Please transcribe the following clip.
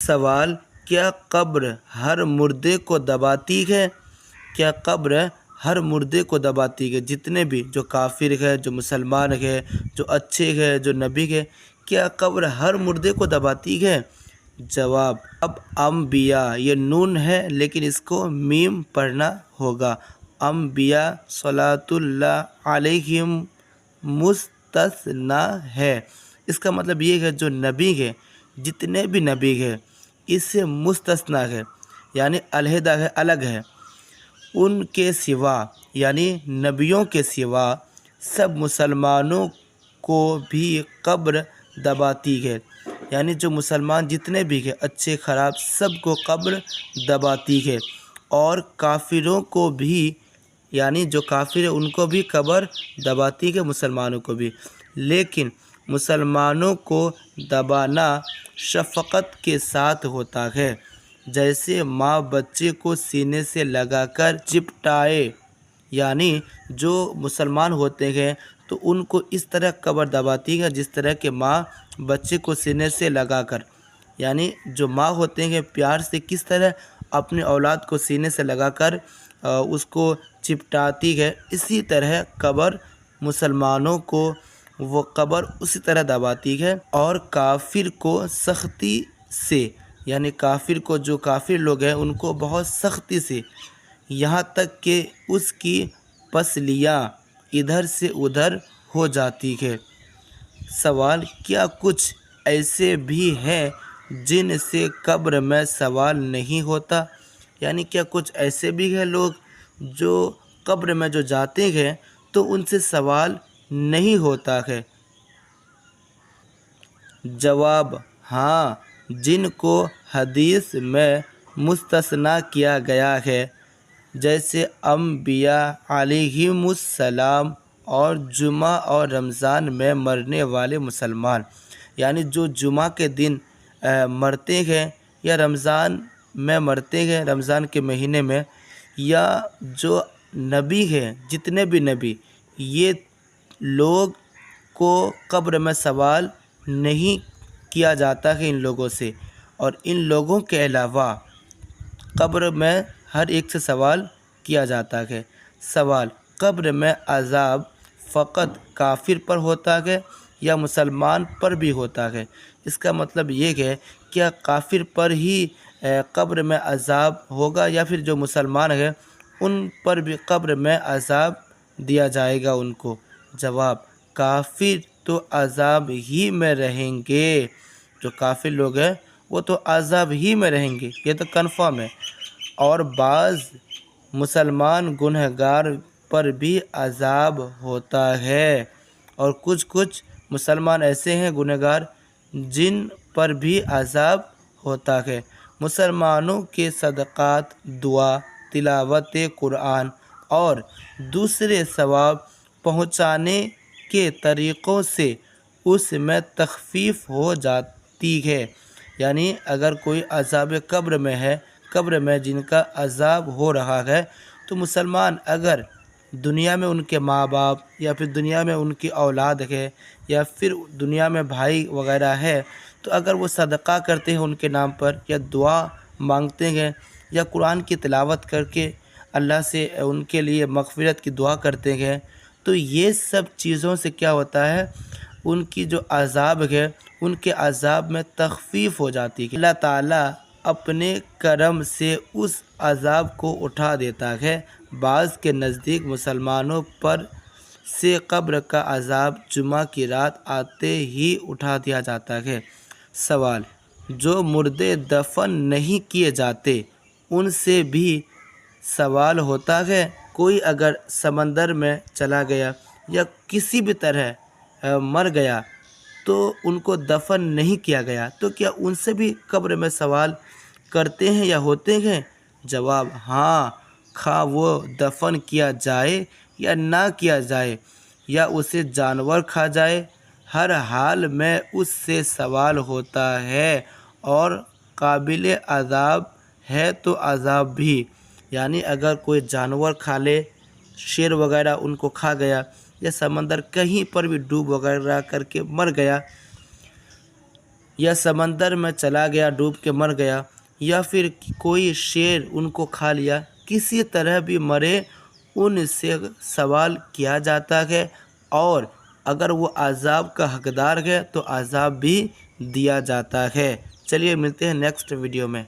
سوال: کیا قبر ہر مردے کو دباتی ہے؟ کیا قبر ہر مردے کو دباتی ہے؟ جتنے بھی جو کافر ہے، جو مسلمان ہے، جو اچھے ہے، جو نبی ہے، کیا قبر ہر مردے کو دباتی ہے؟ جواب: اب انبیاء، یہ نون ہے لیکن اس کو میم پڑھنا ہوگا، انبیاء صلوات اللہ علیہم مستثنی ہے۔ اس کا مطلب یہ ہے جو نبی ہے، جتنے بھی نبی ہے، اس سے مستثنی ہے، یعنی علیحدہ ہے، الگ ہے۔ ان کے سوا، یعنی نبیوں کے سوا سب مسلمانوں کو بھی قبر دباتی ہے، یعنی جو مسلمان جتنے بھی ہیں، اچھے خراب، سب کو قبر دباتی ہے، اور کافروں کو بھی، یعنی جو کافر ہیں ان کو بھی قبر دباتی ہے، مسلمانوں کو بھی۔ لیکن مسلمانوں کو دبانا شفقت کے ساتھ ہوتا ہے، جیسے ماں بچے کو سینے سے لگا کر چپٹائے، یعنی جو مسلمان ہوتے ہیں تو ان کو اس طرح قبر دباتی ہے جس طرح کہ ماں بچے کو سینے سے لگا کر، یعنی جو ماں ہوتے ہیں پیار سے کس طرح اپنے اولاد کو سینے سے لگا کر اس کو چپٹاتی ہے، اسی طرح قبر مسلمانوں کو وہ قبر اسی طرح دباتی ہے، اور کافر کو سختی سے، یعنی کافر کو، جو کافر لوگ ہیں ان کو بہت سختی سے، یہاں تک کہ اس کی پسلیاں ادھر سے ادھر ہو جاتی ہے۔ سوال: کیا کچھ ایسے بھی ہیں جن سے قبر میں سوال نہیں ہوتا؟ یعنی کیا کچھ ایسے بھی ہیں لوگ جو قبر میں جو جاتے ہیں تو ان سے سوال نہیں ہوتا ہے؟ جواب: ہاں، جن کو حدیث میں مستثنی کیا گیا ہے، جیسے انبیاء علیہم السلام اور جمعہ اور رمضان میں مرنے والے مسلمان، یعنی جو جمعہ کے دن مرتے ہیں یا رمضان میں مرتے ہیں، رمضان کے مہینے میں، یا جو نبی ہیں، جتنے بھی نبی، یہ لوگ کو قبر میں سوال نہیں کیا جاتا ہے ان لوگوں سے، اور ان لوگوں کے علاوہ قبر میں ہر ایک سے سوال کیا جاتا ہے۔ سوال: قبر میں عذاب فقط کافر پر ہوتا ہے یا مسلمان پر بھی ہوتا ہے؟ اس کا مطلب یہ ہے کیا کافر پر ہی قبر میں عذاب ہوگا یا پھر جو مسلمان ہیں ان پر بھی قبر میں عذاب دیا جائے گا ان کو؟ جواب: کافر تو عذاب ہی میں رہیں گے، جو کافر لوگ ہیں وہ تو عذاب ہی میں رہیں گے، یہ تو کنفرم ہے، اور بعض مسلمان گنہگار پر بھی عذاب ہوتا ہے، اور کچھ مسلمان ایسے ہیں گنہگار جن پر بھی عذاب ہوتا ہے۔ مسلمانوں کے صدقات، دعا، تلاوت قرآن اور دوسرے ثواب پہنچانے کے طریقوں سے اس میں تخفیف ہو جاتی ہے، یعنی اگر کوئی عذاب قبر میں ہے، قبر میں جن کا عذاب ہو رہا ہے، تو مسلمان اگر دنیا میں ان کے ماں باپ یا پھر دنیا میں ان کی اولاد ہے یا پھر دنیا میں بھائی وغیرہ ہے، تو اگر وہ صدقہ کرتے ہیں ان کے نام پر، یا دعا مانگتے ہیں، یا قرآن کی تلاوت کر کے اللہ سے ان کے لیے مغفرت کی دعا کرتے ہیں، تو یہ سب چیزوں سے کیا ہوتا ہے، ان کی جو عذاب ہے ان کے عذاب میں تخفیف ہو جاتی ہے۔ اللہ تعالیٰ اپنے کرم سے اس عذاب کو اٹھا دیتا ہے۔ بعض کے نزدیک مسلمانوں پر سے قبر کا عذاب جمعہ کی رات آتے ہی اٹھا دیا جاتا ہے۔ سوال: جو مردے دفن نہیں کیے جاتے ان سے بھی سوال ہوتا ہے؟ کوئی اگر سمندر میں چلا گیا یا کسی بھی طرح مر گیا تو ان کو دفن نہیں کیا گیا، تو کیا ان سے بھی قبر میں سوال کرتے ہیں یا ہوتے ہیں؟ جواب: ہاں، خواہ وہ دفن کیا جائے یا نہ کیا جائے، یا اسے جانور کھا جائے، ہر حال میں اس سے سوال ہوتا ہے، اور قابل عذاب ہے تو عذاب بھی، یعنی اگر کوئی جانور کھا لے، شیر وغیرہ ان کو کھا گیا، یا سمندر کہیں پر بھی ڈوب وغیرہ کر کے مر گیا، یا سمندر میں چلا گیا ڈوب کے مر گیا، یا پھر کوئی شیر ان کو کھا لیا، کسی طرح بھی مرے ان سے سوال کیا جاتا ہے، اور اگر وہ عذاب کا حقدار ہے تو عذاب بھی دیا جاتا ہے۔ چلیے ملتے ہیں نیکسٹ ویڈیو میں۔